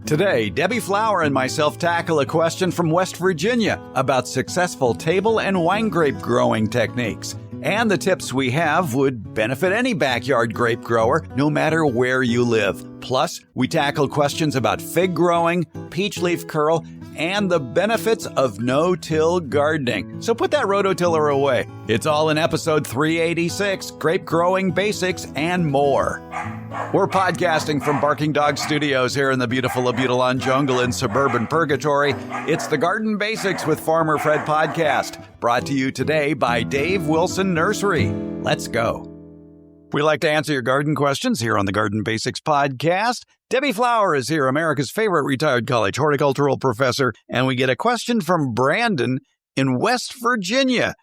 Today, Debbie Flower and myself tackle a question from West Virginia about successful table and wine grape growing techniques. And the tips we have would benefit any backyard grape grower, no matter where you live. Plus, we tackle questions about fig growing, peach leaf curl, and the benefits of no-till gardening. So put that rototiller away. It's all in episode 386, Grape Growing Basics and More. We're podcasting from Barking Dog Studios here in the beautiful Abutilon jungle in suburban Purgatory. It's the Garden Basics with Farmer Fred podcast, brought to you today by Dave Wilson Nursery. Let's go. We like to answer your garden questions here on the Garden Basics podcast. Debbie Flower is here, America's favorite retired college horticultural professor, and we get a question from Brandon in West Virginia.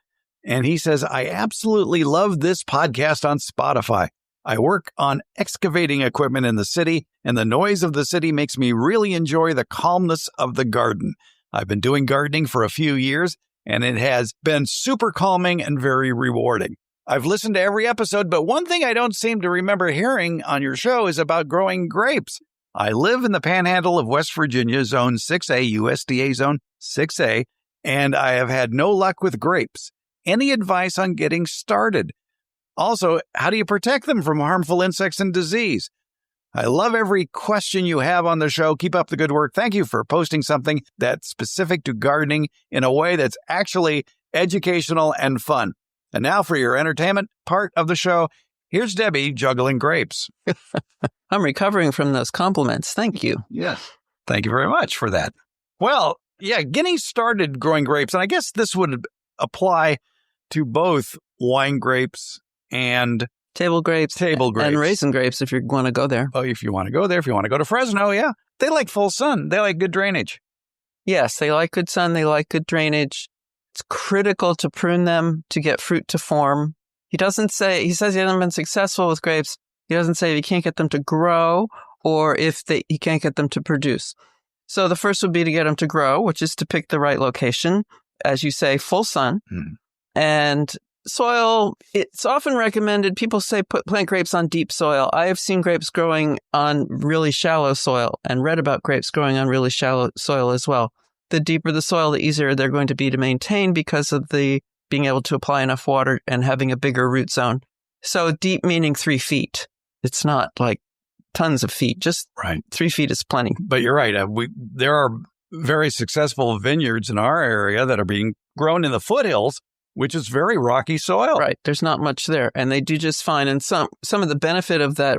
And he says, I absolutely love this podcast on Spotify. I work on excavating equipment in the city, and the noise of the city makes me really enjoy the calmness of the garden. I've been doing gardening for a few years, and it has been super calming and very rewarding. I've listened to every episode, but one thing I don't seem to remember hearing on your show is about growing grapes. I live in the panhandle of West Virginia, Zone 6A, USDA Zone 6A, and I have had no luck with grapes. Any advice on getting started? Also, how do you protect them from harmful insects and disease? I love every question you have on the show. Keep up the good work. Thank you for posting something that's specific to gardening in a way that's actually educational and fun. And now for your entertainment part of the show, here's Debbie juggling grapes. I'm recovering from those compliments. Thank you. Yes. Thank you very much for that. Well, yeah, getting started growing grapes, and I guess this would apply to both wine grapes and table grapes and raisin grapes if you want to go there. Oh, if you want to go there, if you want to go to Fresno, yeah. They like full sun. They like good drainage. Yes, they like good sun. They like good drainage. It's critical to prune them to get fruit to form. He says he hasn't been successful with grapes. He doesn't say if he can't get them to grow or if he can't get them to produce. So the first would be to get them to grow, which is to pick the right location. As you say, full sun. And soil, it's often recommended, people say plant grapes on deep soil. I have seen grapes growing on really shallow soil and read about grapes growing on really shallow soil as well. The deeper the soil, the easier they're going to be to maintain because of the being able to apply enough water and having a bigger root zone. So deep meaning 3 feet. It's not like tons of feet, just 3 feet is plenty. But you're right. There are very successful vineyards in our area that are being grown in the foothills, which is very rocky soil. Right. There's not much there. And they do just fine. And some of the benefit of that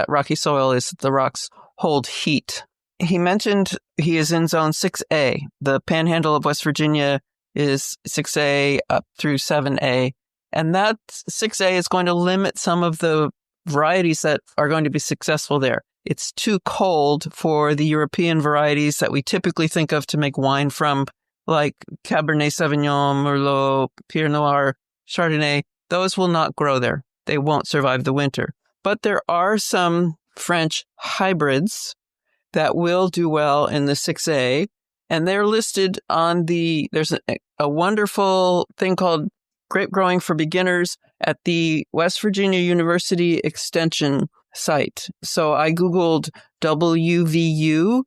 rocky soil is that the rocks hold heat. He mentioned he is in Zone 6A. The panhandle of West Virginia is 6A up through 7A. And that 6A is going to limit some of the varieties that are going to be successful there. It's too cold for the European varieties that we typically think of to make wine from, like Cabernet Sauvignon, Merlot, Pinot Noir, Chardonnay. Those will not grow there. They won't survive the winter. But there are some French hybrids that will do well in the 6A, and they're listed on there's a wonderful thing called Grape Growing for Beginners at the West Virginia University Extension site. So I Googled WVU,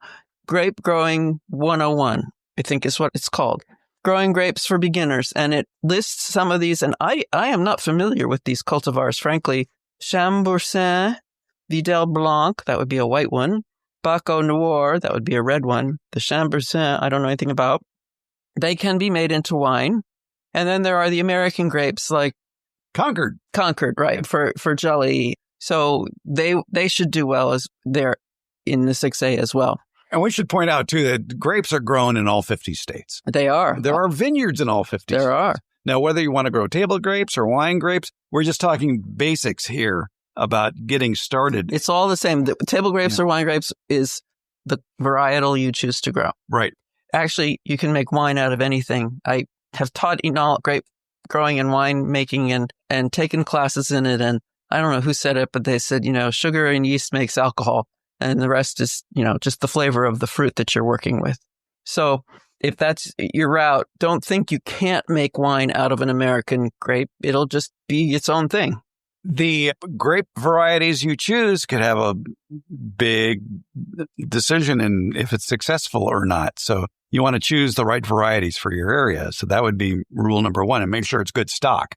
Grape Growing 101, I think is what it's called. Growing Grapes for Beginners, and it lists some of these, and I am not familiar with these cultivars, frankly. Chambourcin, Vidal Blanc, that would be a white one. Baco Noir, that would be a red one. The Chambourcin, I don't know anything about. They can be made into wine. And then there are the American grapes like Concord, right, for jelly. So they should do well as they're in the 6A as well. And we should point out, too, that grapes are grown in all 50 states. They are. There are vineyards in all 50 states. There are. Now, whether you want to grow table grapes or wine grapes, we're just talking basics here about getting started. It's all the same. The table grapes or wine grapes is the varietal you choose to grow. Right. Actually, you can make wine out of anything. I have taught grape growing and wine making and taken classes in it. And I don't know who said it, but they said, sugar and yeast makes alcohol. And the rest is, just the flavor of the fruit that you're working with. So if that's your route, don't think you can't make wine out of an American grape. It'll just be its own thing. The grape varieties you choose could have a big decision in if it's successful or not. So you want to choose the right varieties for your area. So that would be rule number one, and make sure it's good stock.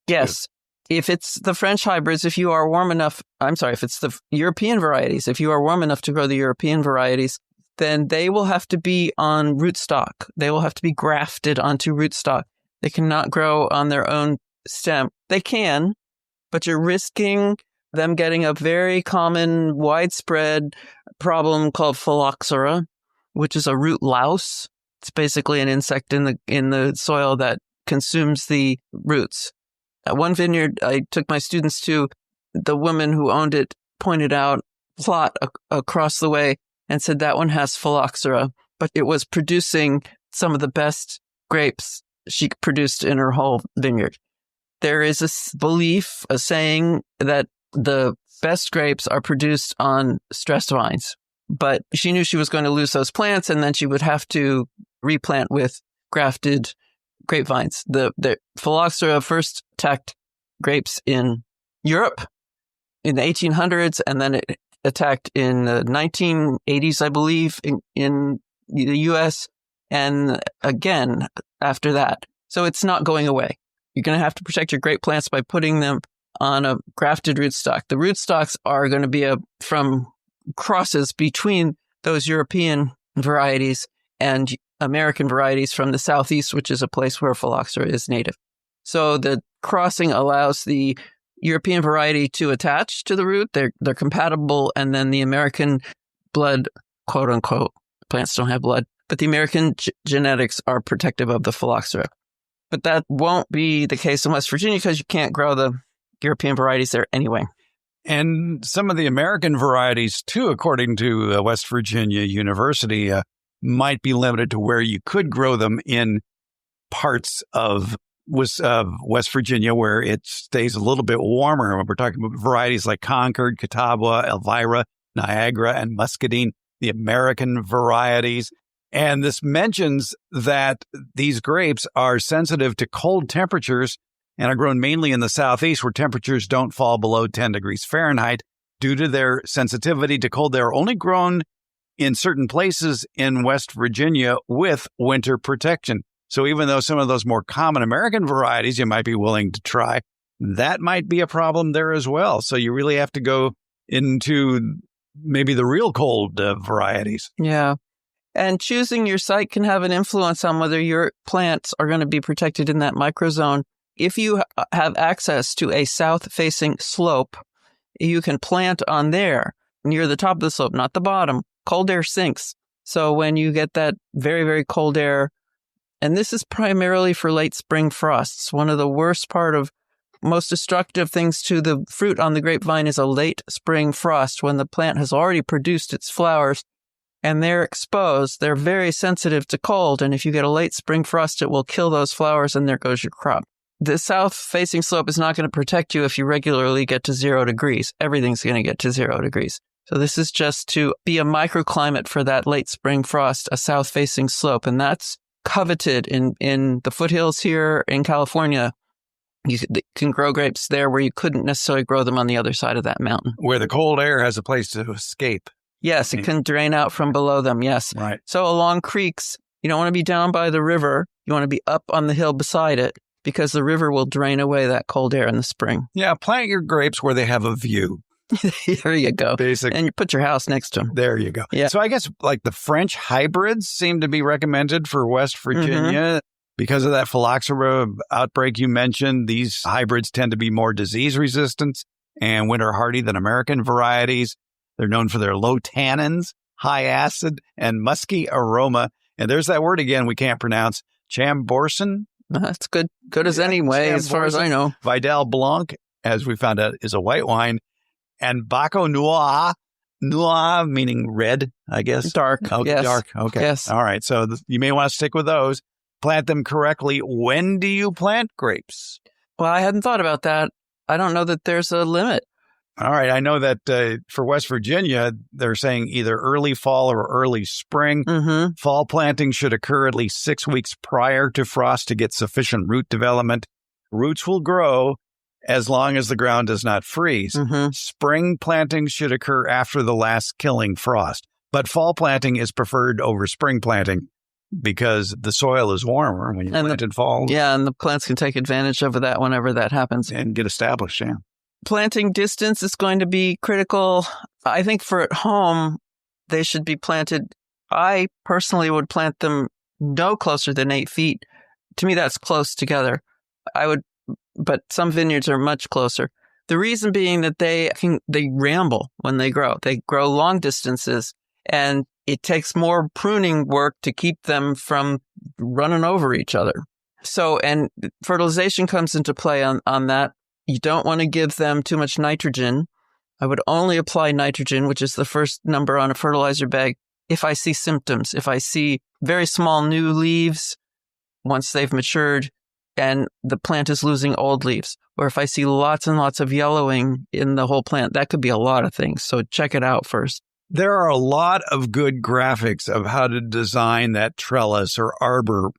Yes. If it's the French hybrids, if you are warm enough, if it's the European varieties, if you are warm enough to grow the European varieties, then they will have to be on rootstock. They will have to be grafted onto rootstock. They cannot grow on their own stem. They can, but you're risking them getting a very common, widespread problem called phylloxera, which is a root louse. It's basically an insect in the soil that consumes the roots. At one vineyard I took my students to, the woman who owned it pointed out a plot across the way and said that one has phylloxera, but it was producing some of the best grapes she produced in her whole vineyard. There is a belief, a saying that the best grapes are produced on stressed vines, but she knew she was going to lose those plants and then she would have to replant with grafted grapevines. The phylloxera first attacked grapes in Europe in the 1800s, and then it attacked in the 1980s, I believe, in the U.S., and again after that. So it's not going away. You're going to have to protect your grape plants by putting them on a grafted rootstock. The rootstocks are going to be from crosses between those European varieties and American varieties from the Southeast, which is a place where phylloxera is native. So the crossing allows the European variety to attach to the root. They're compatible, and then the American blood, quote unquote, plants don't have blood, but the American genetics are protective of the phylloxera. But that won't be the case in West Virginia because you can't grow the European varieties there anyway. And some of the American varieties, too, according to West Virginia University, might be limited to where you could grow them in parts of West Virginia where it stays a little bit warmer. We're talking about varieties like Concord, Catawba, Elvira, Niagara, and Muscadine, the American varieties. And this mentions that these grapes are sensitive to cold temperatures and are grown mainly in the Southeast where temperatures don't fall below 10 degrees Fahrenheit. Due to their sensitivity to cold, they're only grown in certain places in West Virginia with winter protection. So even though some of those more common American varieties you might be willing to try, that might be a problem there as well. So you really have to go into maybe the real cold varieties. Yeah. And choosing your site can have an influence on whether your plants are going to be protected in that microzone. If you have access to a south-facing slope, you can plant on there near the top of the slope, not the bottom. Cold air sinks. So when you get that very, very cold air, and this is primarily for late spring frosts, one of the most destructive things to the fruit on the grapevine is a late spring frost when the plant has already produced its flowers and they're exposed. They're very sensitive to cold. And if you get a late spring frost, it will kill those flowers and there goes your crop. The south-facing slope is not going to protect you if you regularly get to 0 degrees. Everything's going to get to 0 degrees. So this is just to be a microclimate for that late spring frost, a south-facing slope. And that's coveted in the foothills here in California. You can grow grapes there where you couldn't necessarily grow them on the other side of that mountain. Where the cold air has a place to escape. Yes, it can drain out from below them, yes. Right. So along creeks, you don't want to be down by the river. You want to be up on the hill beside it because the river will drain away that cold air in the spring. Yeah, plant your grapes where they have a view. There you go. Basically. And you put your house next to them. There you go. Yeah. So I guess like the French hybrids seem to be recommended for West Virginia. Because of that phylloxera outbreak you mentioned, these hybrids tend to be more disease resistant and winter hardy than American varieties. They're known for their low tannins, high acid, and musky aroma. And there's that word again we can't pronounce. Chambourcin? That's good as any way, as far as I know. Vidal Blanc, as we found out, is a white wine. And Baco Noir, noir meaning red, I guess. Dark, okay, yes. Dark, okay. Yes. All right, so you may want to stick with those. Plant them correctly. When do you plant grapes? Well, I hadn't thought about that. I don't know that there's a limit. All right, I know that for West Virginia, they're saying either early fall or early spring. Fall planting should occur at least 6 weeks prior to frost to get sufficient root development. Roots will grow as long as the ground does not freeze. Mm-hmm. Spring planting should occur after the last killing frost, but fall planting is preferred over spring planting because the soil is warmer when you plant in fall. Yeah, and the plants can take advantage of that whenever that happens. And get established, yeah. Planting distance is going to be critical. I think for at home, they should be planted. I personally would plant them no closer than 8 feet. To me, that's close together. But some vineyards are much closer. The reason being that they ramble when they grow. They grow long distances, and it takes more pruning work to keep them from running over each other. So, and fertilization comes into play on that. You don't want to give them too much nitrogen. I would only apply nitrogen, which is the first number on a fertilizer bag, if I see symptoms, if I see very small new leaves once they've matured and the plant is losing old leaves, or if I see lots and lots of yellowing in the whole plant. That could be a lot of things. So check it out first. There are a lot of good graphics of how to design that trellis or arbor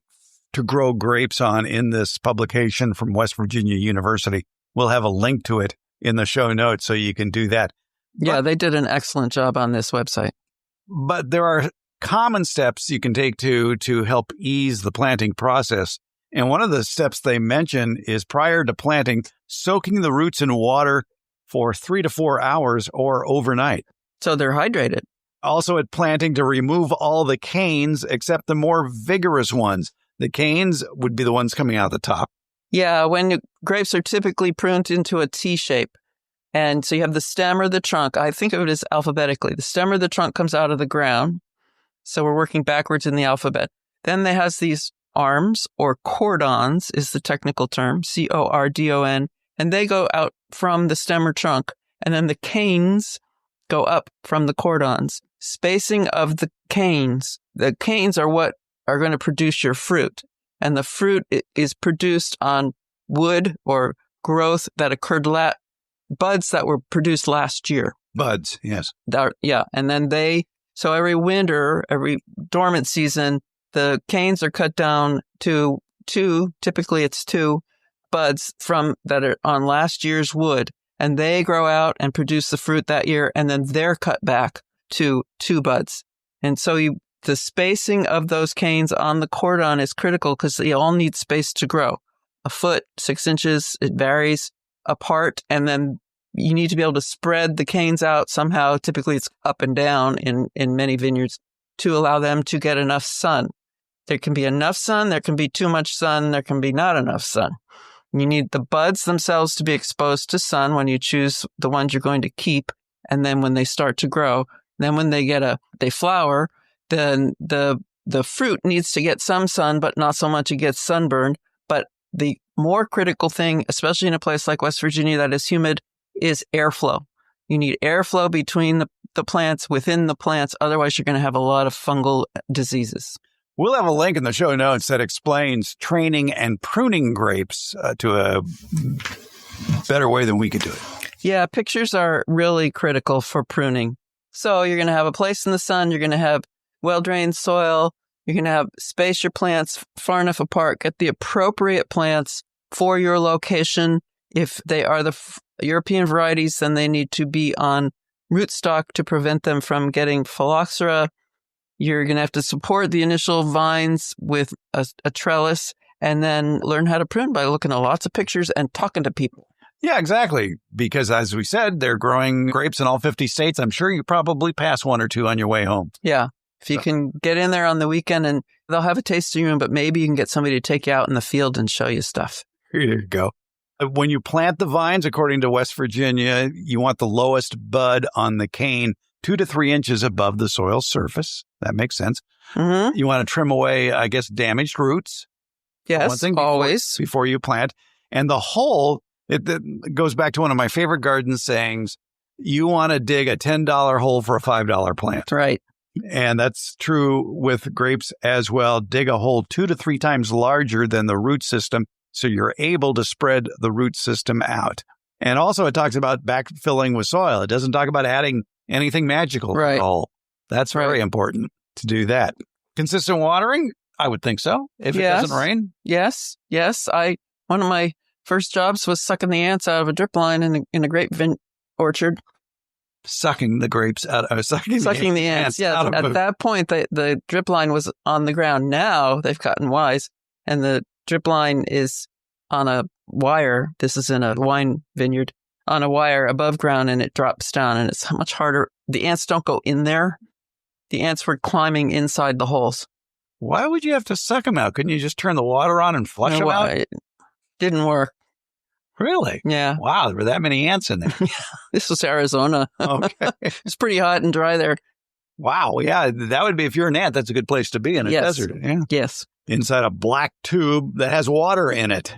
to grow grapes on in this publication from West Virginia University. We'll have a link to it in the show notes so you can do that. Yeah, they did an excellent job on this website. But there are common steps you can take to help ease the planting process. And one of the steps they mention is prior to planting, soaking the roots in water for 3 to 4 hours or overnight. So they're hydrated. Also at planting, to remove all the canes except the more vigorous ones. The canes would be the ones coming out the top. Yeah, when grapes are typically pruned into a T shape. And so you have the stem or the trunk. I think of it as alphabetically. The stem or the trunk comes out of the ground. So we're working backwards in the alphabet. Then they has these arms, or cordons is the technical term, cordon, and they go out from the stem or trunk. And then the canes go up from the cordons. Spacing of the canes are what are going to produce your fruit. And the fruit is produced on wood or growth that occurred buds that were produced last year. Buds, yes. Yeah. And then so every winter, every dormant season, the canes are cut down to typically it's 2 buds that are on last year's wood. And they grow out and produce the fruit that year. And then they're cut back to 2 buds. And so the spacing of those canes on the cordon is critical because they all need space to grow. A foot, 6 inches, it varies apart. And then you need to be able to spread the canes out somehow. Typically, it's up and down in many vineyards to allow them to get enough sun. There can be enough sun. There can be too much sun. There can be not enough sun. You need the buds themselves to be exposed to sun when you choose the ones you're going to keep. And then when they start to grow, then when they flower, then the fruit needs to get some sun, but not so much it gets sunburned. But the more critical thing, especially in a place like West Virginia that is humid, is airflow. You need airflow between the plants, within the plants. Otherwise, you're going to have a lot of fungal diseases. We'll have a link in the show notes that explains training and pruning grapes to a better way than we could do it. Yeah, pictures are really critical for pruning. So you're going to have a place in the sun. You're going to have well-drained soil. You're going to have space your plants far enough apart. Get the appropriate plants for your location. If they are the European varieties, then they need to be on rootstock to prevent them from getting phylloxera. You're going to have to support the initial vines with a trellis and then learn how to prune by looking at lots of pictures and talking to people. Yeah, exactly. Because as we said, they're growing grapes in all 50 states. I'm sure you probably pass 1 or 2 on your way home. Yeah. If you can get in there on the weekend, and they'll have a tasting room, but maybe you can get somebody to take you out in the field and show you stuff. Here you go. When you plant the vines, according to West Virginia, you want the lowest bud on the cane 2 to 3 inches above the soil surface. That makes sense. Mm-hmm. You want to trim away, I guess, damaged roots. Yes, one thing always. Before you plant. And the hole, it goes back to one of my favorite garden sayings. You want to dig a $10 hole for a $5 plant. Right. And that's true with grapes as well. Dig a hole 2 to 3 times larger than the root system, so you're able to spread the root system out. And also it talks about backfilling with soil. It doesn't talk about adding anything magical right. to the hole. That's very important to do that. Consistent watering? I would think so, if it doesn't rain. Yes. One of my first jobs was sucking the ants out of a drip line in a grape orchard. Sucking the grapes out of sucking the ants. Yeah, at that point, the drip line was on the ground. Now they've gotten wise, and the drip line is on a wire. This is in a wine vineyard, on a wire above ground, and it drops down, and it's much harder. The ants don't go in there. The ants were climbing inside the holes. Why would you have to suck them out? Couldn't you just turn the water on and flush them out? It didn't work. Really? Yeah. Wow, there were that many ants in there. This was Arizona. Okay. It's pretty hot and dry there. Wow, yeah, that would be, if you're an ant, that's a good place to be in a desert. Yeah. Yes. Inside a black tube that has water in it.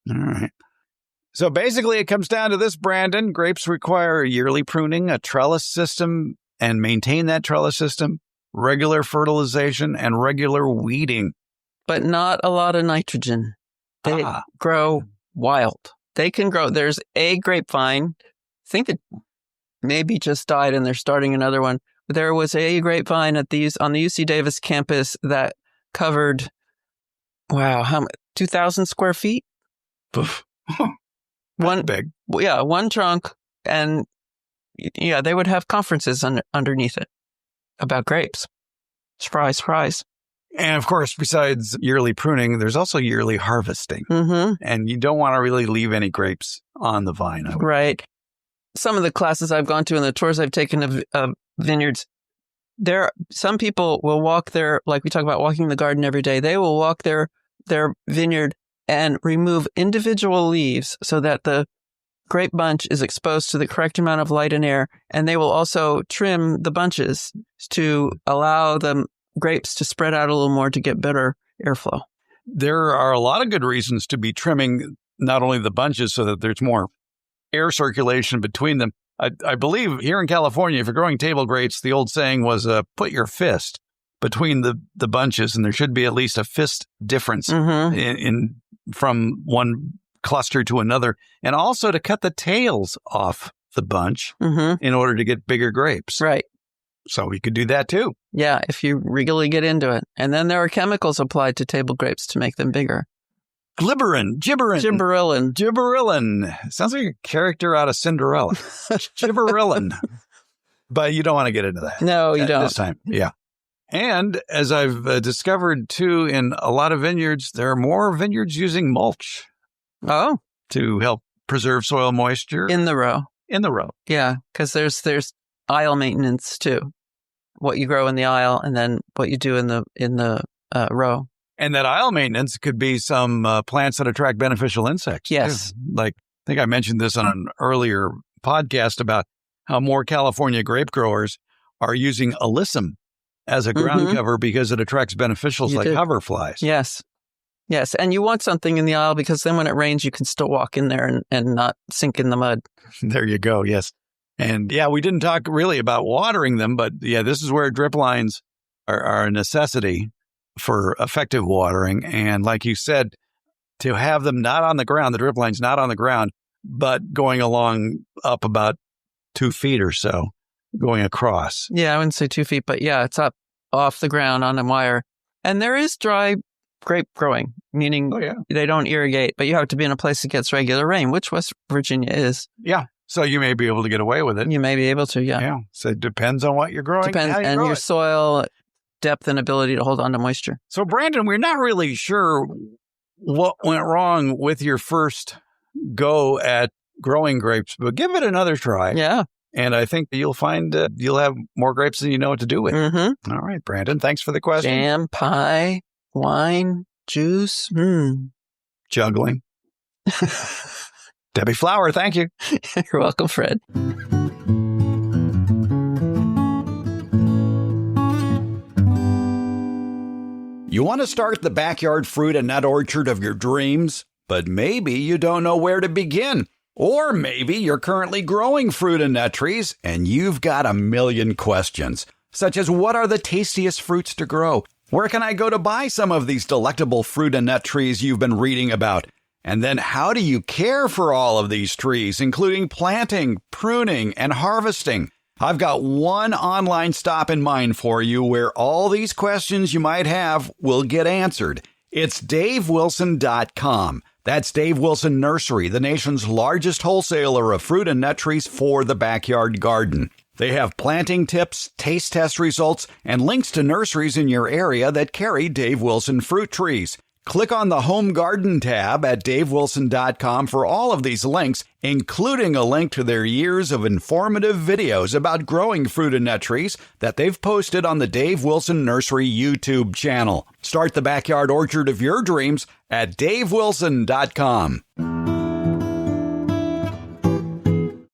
All right. So basically it comes down to this, Brandon. Grapes require yearly pruning, a trellis system, and maintain that trellis system, regular fertilization, and regular weeding. But not a lot of nitrogen. They grow wild. They can grow. There's a grapevine. I think it maybe just died and they're starting another one. There was a grapevine on the UC Davis campus that covered, how much? 2,000 square feet? One big. Yeah, one trunk. And yeah, they would have conferences underneath it about grapes. Surprise, surprise. And of course, besides yearly pruning, there's also yearly harvesting. Mm-hmm. And you don't want to really leave any grapes on the vine. Right. Some of the classes I've gone to and the tours I've taken of vineyards, some people will walk like we talk about walking the garden every day, they will walk their vineyard and remove individual leaves so that the grape bunch is exposed to the correct amount of light and air. And they will also trim the bunches to allow the grapes to spread out a little more to get better airflow. There are a lot of good reasons to be trimming not only the bunches so that there's more air circulation between them. I believe here in California, if you're growing table grapes, the old saying was put your fist between the bunches, and there should be at least a fist difference in from one cluster to another, and also to cut the tails off the bunch in order to get bigger grapes. Right. So we could do that too. Yeah, if you really get into it. And then there are chemicals applied to table grapes to make them bigger. Gibberellin. Sounds like a character out of Cinderella. Gibberellin. But you don't want to get into that. No, you don't. This time, yeah. And as I've discovered too, in a lot of vineyards, there are more vineyards using mulch. Oh. To help preserve soil moisture. In the row. Yeah, because there's aisle maintenance too. What you grow in the aisle and then what you do in the row. And that aisle maintenance could be some plants that attract beneficial insects. Yes. Too. Like, I think I mentioned this on an earlier podcast about how more California grape growers are using alyssum as a ground cover because it attracts beneficials like hoverflies. Yes. Yes. And you want something in the aisle because then when it rains, you can still walk in there and not sink in the mud. There you go. Yes. And yeah, we didn't talk really about watering them, but yeah, this is where drip lines are a necessity for effective watering. And like you said, to have them not on the ground, the drip line's not on the ground, but going along up about 2 feet or so, going across. Yeah, I wouldn't say 2 feet, but yeah, it's up off the ground on a wire. And there is dry grape growing, meaning they don't irrigate, but you have to be in a place that gets regular rain, which West Virginia is. Yeah. So you may be able to get away with it. You may be able to, yeah. Yeah. So it depends on what you're growing. Depends, and your soil depth and ability to hold on to moisture. So, Brandon, we're not really sure what went wrong with your first go at growing grapes, but give it another try. Yeah. And I think you'll find you'll have more grapes than you know what to do with. Mm-hmm. All right, Brandon, thanks for the question. Jam, pie, wine, juice. Juggling. Debbie Flower, thank you. You're welcome, Fred. You want to start the backyard fruit and nut orchard of your dreams, but maybe you don't know where to begin. Or maybe you're currently growing fruit and nut trees and you've got a million questions, such as what are the tastiest fruits to grow? Where can I go to buy some of these delectable fruit and nut trees you've been reading about? And then how do you care for all of these trees, including planting, pruning, and harvesting? I've got one online stop in mind for you where all these questions you might have will get answered. It's DaveWilson.com. That's Dave Wilson Nursery, the nation's largest wholesaler of fruit and nut trees for the backyard garden. They have planting tips, taste test results, and links to nurseries in your area that carry Dave Wilson fruit trees. Click on the Home Garden tab at davewilson.com for all of these links, including a link to their years of informative videos about growing fruit and nut trees that they've posted on the Dave Wilson Nursery YouTube channel. Start the backyard orchard of your dreams at davewilson.com.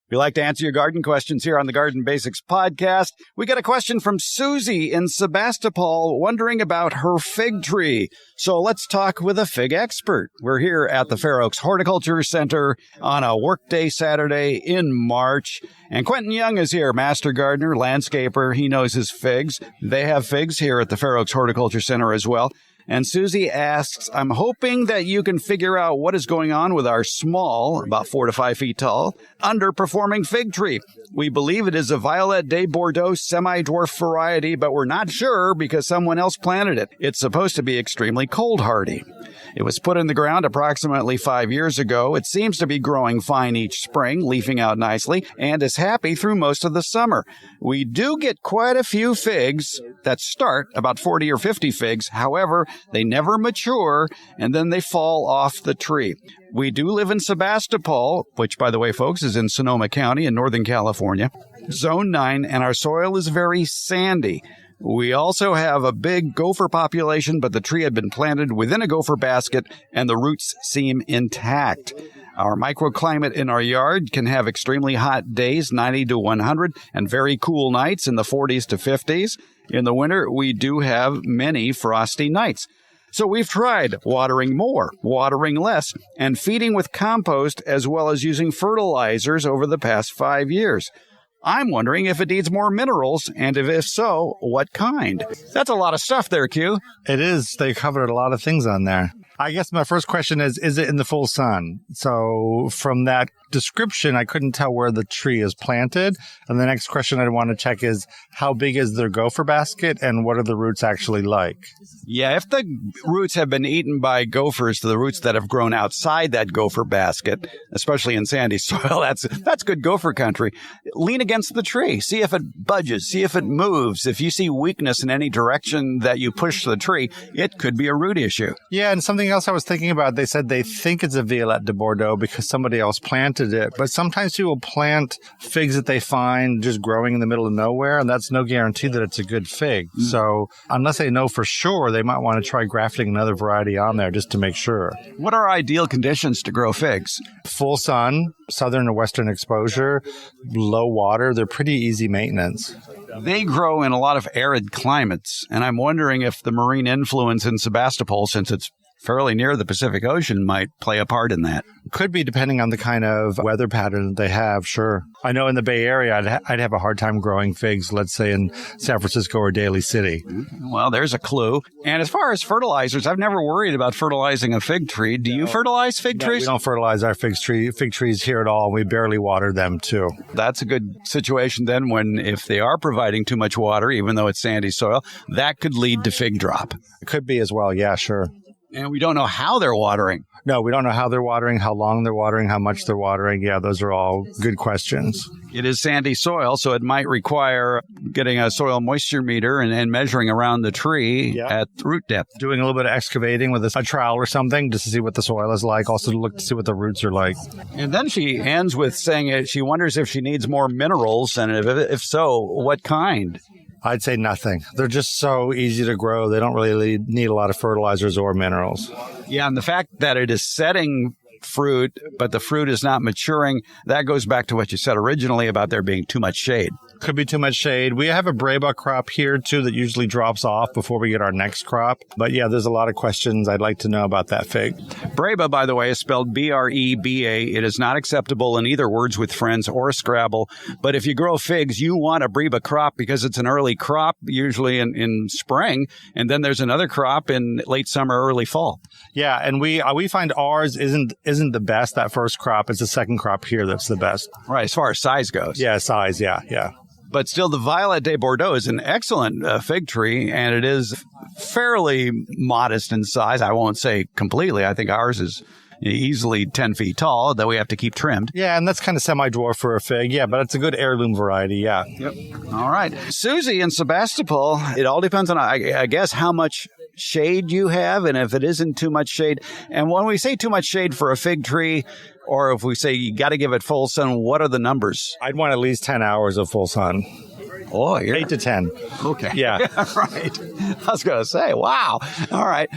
We like to answer your garden questions here on the Garden Basics podcast. We got a question from Susie in Sebastopol wondering about her fig tree. So let's talk with a fig expert. We're here at the Fair Oaks Horticulture Center on a workday Saturday in March. And Quentin Young is here, master gardener, landscaper. He knows his figs. They have figs here at the Fair Oaks Horticulture Center as well. And Susie asks, I'm hoping that you can figure out what is going on with our small, about 4 to 5 feet tall, underperforming fig tree. We believe it is a Violet de Bordeaux semi-dwarf variety, but we're not sure because someone else planted it. It's supposed to be extremely cold hardy. It was put in the ground approximately 5 years ago. It seems to be growing fine each spring, leafing out nicely, and is happy through most of the summer. We do get quite a few figs that start, about 40 or 50 figs. However, they never mature, and then they fall off the tree. We do live in Sebastopol, which, by the way, folks, is in Sonoma County in Northern California, Zone 9, and our soil is very sandy. We also have a big gopher population, but the tree had been planted within a gopher basket, and the roots seem intact. Our microclimate in our yard can have extremely hot days, 90 to 100, and very cool nights in the 40s to 50s. In the winter, we do have many frosty nights. So we've tried watering more, watering less, and feeding with compost as well as using fertilizers over the past 5 years. I'm wondering if it needs more minerals, and if so, what kind? That's a lot of stuff there, Q. It is. They covered a lot of things on there. I guess my first question is it in the full sun? So from that description, I couldn't tell where the tree is planted. And the next question I want to check is, how big is their gopher basket and what are the roots actually like? Yeah, if the roots have been eaten by gophers, the roots that have grown outside that gopher basket, especially in sandy soil, that's good gopher country. Lean against the tree. See if it budges. See if it moves. If you see weakness in any direction that you push the tree, it could be a root issue. Yeah, and something else I was thinking about, they said they think it's a Violet de Bordeaux because somebody else planted it. But sometimes people plant figs that they find just growing in the middle of nowhere, and that's no guarantee that it's a good fig. So unless they know for sure, they might want to try grafting another variety on there just to make sure. What are ideal conditions to grow figs? Full sun, southern or western exposure, low water. They're pretty easy maintenance. They grow in a lot of arid climates, and I'm wondering if the marine influence in Sebastopol, since it's fairly near the Pacific Ocean, might play a part in that. Could be, depending on the kind of weather pattern that they have, sure. I know in the Bay Area, I'd have a hard time growing figs, let's say in San Francisco or Daly City. Well, there's a clue. And as far as fertilizers, I've never worried about fertilizing a fig tree. Do you fertilize fig trees? We don't fertilize our fig trees here at all. We barely water them, too. That's a good situation then if they are providing too much water, even though it's sandy soil, that could lead to fig drop. It could be as well, yeah, sure. And we don't know how they're watering. No, we don't know how they're watering, how long they're watering, how much they're watering. Yeah, those are all good questions. It is sandy soil, so it might require getting a soil moisture meter and measuring around the tree at root depth. Doing a little bit of excavating with a trowel or something just to see what the soil is like, also to look to see what the roots are like. And then she ends with saying she wonders if she needs more minerals, and if so, what kind? I'd say nothing. They're just so easy to grow. They don't really need a lot of fertilizers or minerals. Yeah, and the fact that it is setting fruit, but the fruit is not maturing, that goes back to what you said originally about there being too much shade. Could be too much shade. We have a Breba crop here, too, that usually drops off before we get our next crop. But yeah, there's a lot of questions I'd like to know about that fig. Breba, by the way, is spelled B-R-E-B-A. It is not acceptable in either Words with Friends or Scrabble. But if you grow figs, you want a Breba crop because it's an early crop, usually in spring. And then there's another crop in late summer, early fall. Yeah, and we find ours isn't the best, that first crop. It's the second crop here that's the best. Right, as far as size goes. Yeah, size, yeah. But still, the Violet de Bordeaux is an excellent fig tree, and it is fairly modest in size. I won't say completely. I think ours is easily 10 feet tall that we have to keep trimmed. Yeah, and that's kind of semi-dwarf for a fig. Yeah, but it's a good heirloom variety, yeah. Yep. All right. Susie in Sebastopol, it all depends on, I guess, how much shade you have and if it isn't too much shade. And when we say too much shade for a fig tree, or if we say you got to give it full sun, what are the numbers? I'd want at least 10 hours of full sun. Oh, 8 to 10. Okay. Yeah. Right. I was going to say, wow. All right.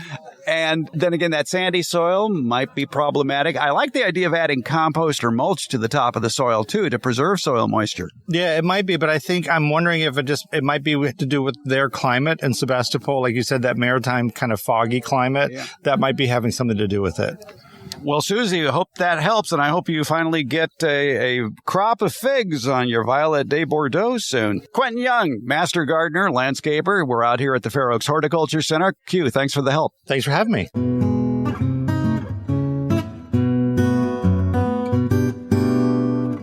And then again, that sandy soil might be problematic. I like the idea of adding compost or mulch to the top of the soil, too, to preserve soil moisture. Yeah, it might be, but I think I'm wondering if it might be to do with their climate in Sebastopol. Like you said, that maritime kind of foggy climate, that might be having something to do with it. Well, Susie, I hope that helps, and I hope you finally get a crop of figs on your Violet de Bordeaux soon. Quentin Young, master gardener, landscaper. We're out here at the Fair Oaks Horticulture Center. Q, thanks for the help. Thanks for having me.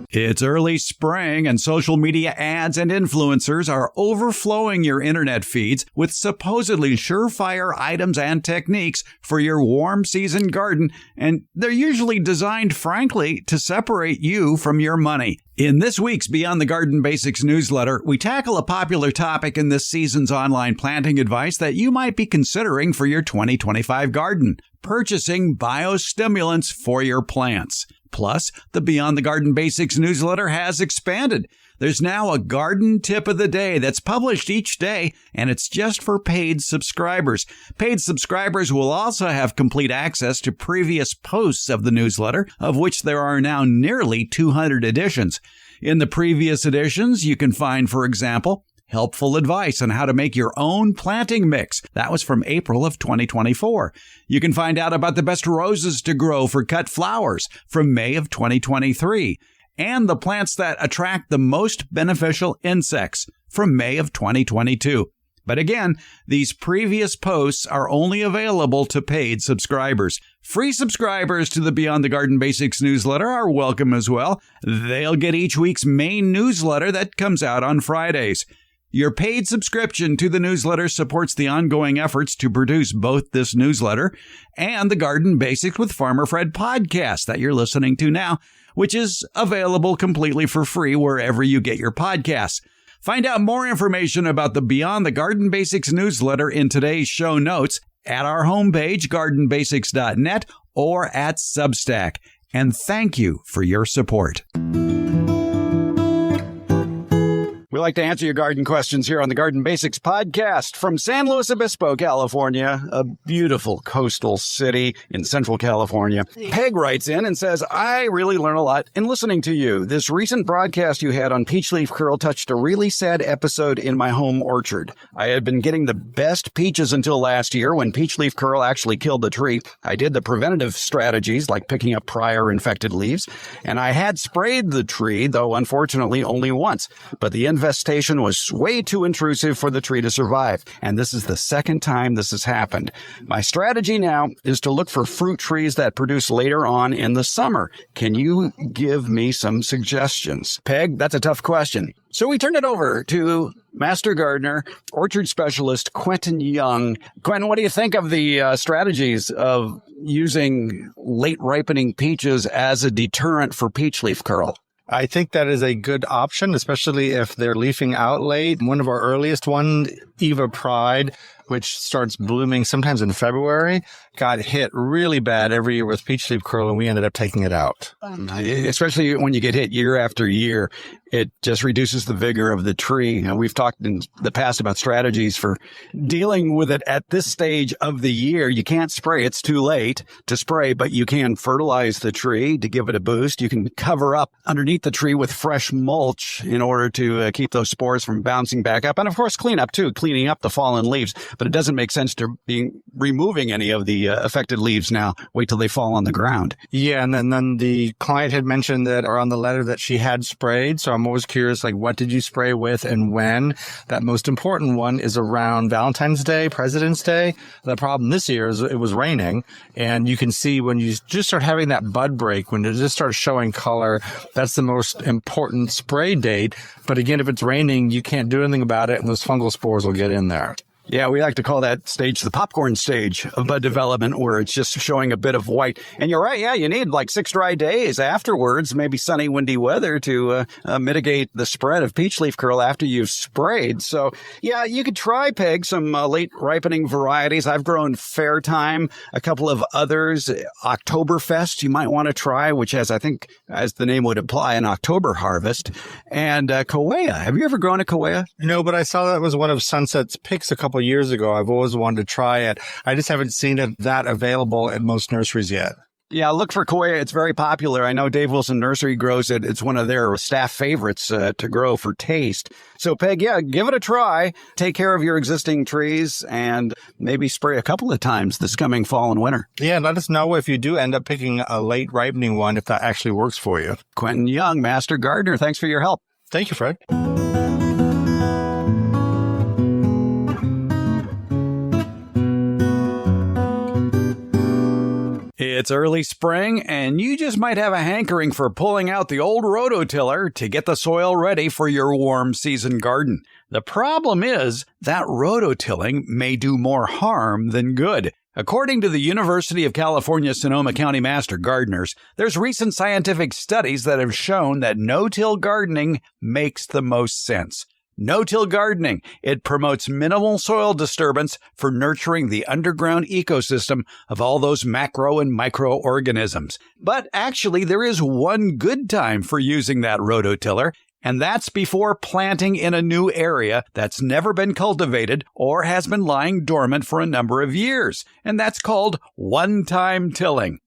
It's early spring, and social media ads and influencers are overflowing your internet feeds with supposedly surefire items and techniques for your warm season garden, and they're usually designed, frankly, to separate you from your money. In this week's Beyond the Garden Basics newsletter, we tackle a popular topic in this season's online planting advice that you might be considering for your 2025 garden: purchasing biostimulants for your plants. Plus, the Beyond the Garden Basics newsletter has expanded. There's now a garden tip of the day that's published each day, and it's just for paid subscribers. Paid subscribers will also have complete access to previous posts of the newsletter, of which there are now nearly 200 editions. In the previous editions, you can find, for example, helpful advice on how to make your own planting mix. That was from April of 2024. You can find out about the best roses to grow for cut flowers from May of 2023. And the plants that attract the most beneficial insects from May of 2022. But again, these previous posts are only available to paid subscribers. Free subscribers to the Beyond the Garden Basics newsletter are welcome as well. They'll get each week's main newsletter that comes out on Fridays. Your paid subscription to the newsletter supports the ongoing efforts to produce both this newsletter and the Garden Basics with Farmer Fred podcast that you're listening to now, which is available completely for free wherever you get your podcasts. Find out more information about the Beyond the Garden Basics newsletter in today's show notes at our homepage, gardenbasics.net, or at Substack. And thank you for your support. We like to answer your garden questions here on the Garden Basics podcast from San Luis Obispo, California, a beautiful coastal city in Central California. Peg writes in and says, I really learn a lot in listening to you. This recent broadcast you had on peach leaf curl touched a really sad episode in my home orchard. I had been getting the best peaches until last year when peach leaf curl actually killed the tree. I did the preventative strategies like picking up prior infected leaves, and I had sprayed the tree, though unfortunately only once. But the infestation was way too intrusive for the tree to survive, and this is the second time this has happened. My strategy now is to look for fruit trees that produce later on in the summer. Can you give me some suggestions? Peg, that's a tough question. So we turn it over to Master Gardener, Orchard Specialist Quentin Young. Quentin, what do you think of the strategies of using late ripening peaches as a deterrent for peach leaf curl? I think that is a good option, especially if they're leafing out late. One of our earliest ones, Eva Pride, which starts blooming sometimes in February, got hit really bad every year with peach leaf curl, and we ended up taking it out. Especially when you get hit year after year, it just reduces the vigor of the tree. And we've talked in the past about strategies for dealing with it at this stage of the year. You can't spray. It's too late to spray, but you can fertilize the tree to give it a boost. You can cover up underneath the tree with fresh mulch in order to keep those spores from bouncing back up. And of course, clean up too, cleaning up the fallen leaves. But it doesn't make sense to be removing any of the affected leaves now. Wait till they fall on the ground. Yeah, and then the client had mentioned that, or on the letter, that she had sprayed. So I'm always curious, like, what did you spray with and when? That most important one is around Valentine's Day, President's Day. The problem this year is it was raining, and you can see when you just start having that bud break, when it just starts showing color, that's the most important spray date. But again, if it's raining, you can't do anything about it, and those fungal spores will get in there. Yeah, we like to call that stage the popcorn stage of bud development, where it's just showing a bit of white. And you're right, yeah, you need like 6 dry days afterwards, maybe sunny, windy weather to mitigate the spread of peach leaf curl after you've sprayed. So, yeah, you could try, Peg, some late ripening varieties. I've grown Fairtime, a couple of others. Oktoberfest you might want to try, which has, I think, as the name would imply, an October harvest. And Kawea. Have you ever grown a Kawea? No, but I saw that was one of Sunset's picks a couple years ago. I've always wanted to try it. I just haven't seen it that available at most nurseries yet. Yeah, look for Kawea. It's very popular. I know Dave Wilson Nursery grows it. It's one of their staff favorites to grow for taste. So, Peg, yeah, give it a try. Take care of your existing trees and maybe spray a couple of times this coming fall and winter. Yeah, let us know if you do end up picking a late ripening one, if that actually works for you. Quentin Young, Master Gardener, thanks for your help. Thank you, Fred. It's early spring, and you just might have a hankering for pulling out the old rototiller to get the soil ready for your warm season garden. The problem is that rototilling may do more harm than good. According to the University of California Sonoma County Master Gardeners, there's recent scientific studies that have shown that no-till gardening makes the most sense. No-till gardening, it promotes minimal soil disturbance for nurturing the underground ecosystem of all those macro and microorganisms. But actually, there is one good time for using that rototiller, and that's before planting in a new area that's never been cultivated or has been lying dormant for a number of years, and that's called one-time tilling.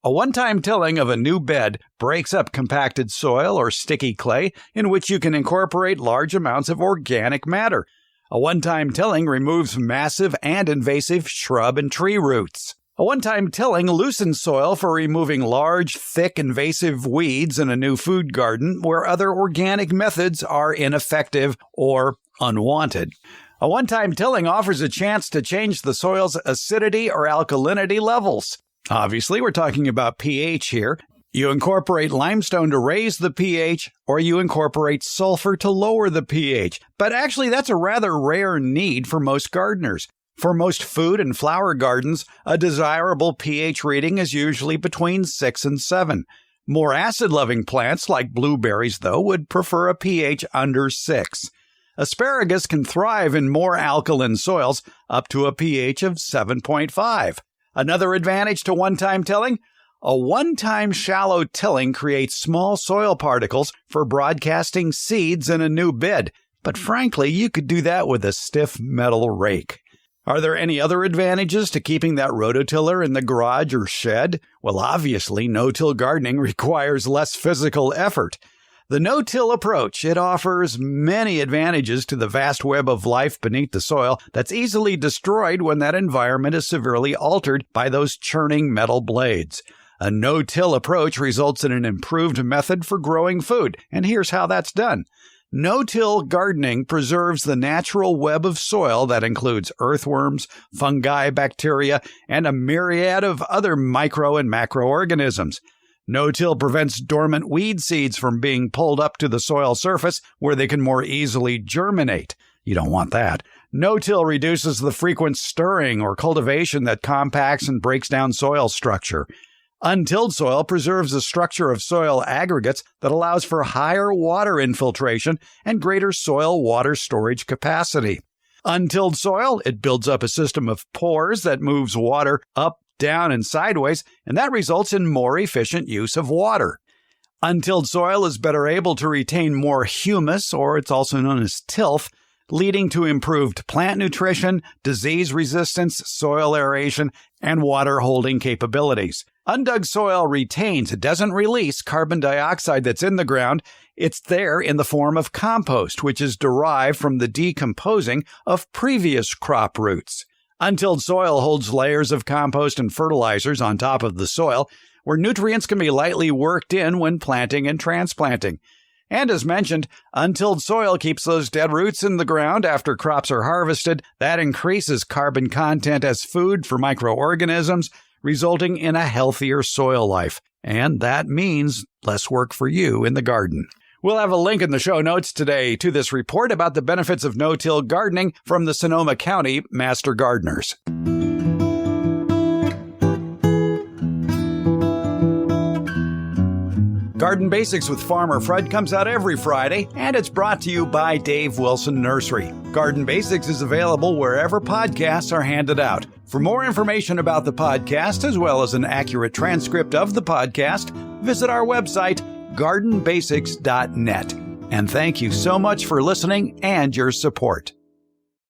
A one-time tilling of a new bed breaks up compacted soil or sticky clay in which you can incorporate large amounts of organic matter. A one-time tilling removes massive and invasive shrub and tree roots. A one-time tilling loosens soil for removing large, thick, invasive weeds in a new food garden where other organic methods are ineffective or unwanted. A one-time tilling offers a chance to change the soil's acidity or alkalinity levels. Obviously, we're talking about pH here. You incorporate limestone to raise the pH, or you incorporate sulfur to lower the pH. But actually, that's a rather rare need for most gardeners. For most food and flower gardens, a desirable pH reading is usually between 6 and 7. More acid-loving plants, like blueberries, though, would prefer a pH under 6. Asparagus can thrive in more alkaline soils, up to a pH of 7.5. Another advantage to one-time tilling? A one-time shallow tilling creates small soil particles for broadcasting seeds in a new bed. But frankly, you could do that with a stiff metal rake. Are there any other advantages to keeping that rototiller in the garage or shed? Well, obviously, no-till gardening requires less physical effort. The no-till approach, it offers many advantages to the vast web of life beneath the soil that's easily destroyed when that environment is severely altered by those churning metal blades. A no-till approach results in an improved method for growing food, and here's how that's done. No-till gardening preserves the natural web of soil that includes earthworms, fungi, bacteria, and a myriad of other micro and macroorganisms. No-till prevents dormant weed seeds from being pulled up to the soil surface where they can more easily germinate. You don't want that. No-till reduces the frequent stirring or cultivation that compacts and breaks down soil structure. Untilled soil preserves the structure of soil aggregates that allows for higher water infiltration and greater soil water storage capacity. Untilled soil, it builds up a system of pores that moves water up, down, and sideways, and that results in more efficient use of water. Untilled soil is better able to retain more humus, or it's also known as tilth, leading to improved plant nutrition, disease resistance, soil aeration, and water-holding capabilities. Undug soil retains, it doesn't release carbon dioxide that's in the ground. It's there in the form of compost, which is derived from the decomposing of previous crop roots. Untilled soil holds layers of compost and fertilizers on top of the soil, where nutrients can be lightly worked in when planting and transplanting. And as mentioned, untilled soil keeps those dead roots in the ground after crops are harvested. That increases carbon content as food for microorganisms, resulting in a healthier soil life. And that means less work for you in the garden. We'll have a link in the show notes today to this report about the benefits of no-till gardening from the Sonoma County Master Gardeners. Garden Basics with Farmer Fred comes out every Friday, and it's brought to you by Dave Wilson Nursery. Garden Basics is available wherever podcasts are handed out. For more information about the podcast, as well as an accurate transcript of the podcast, visit our website, gardenbasics.net. And thank you so much for listening and your support.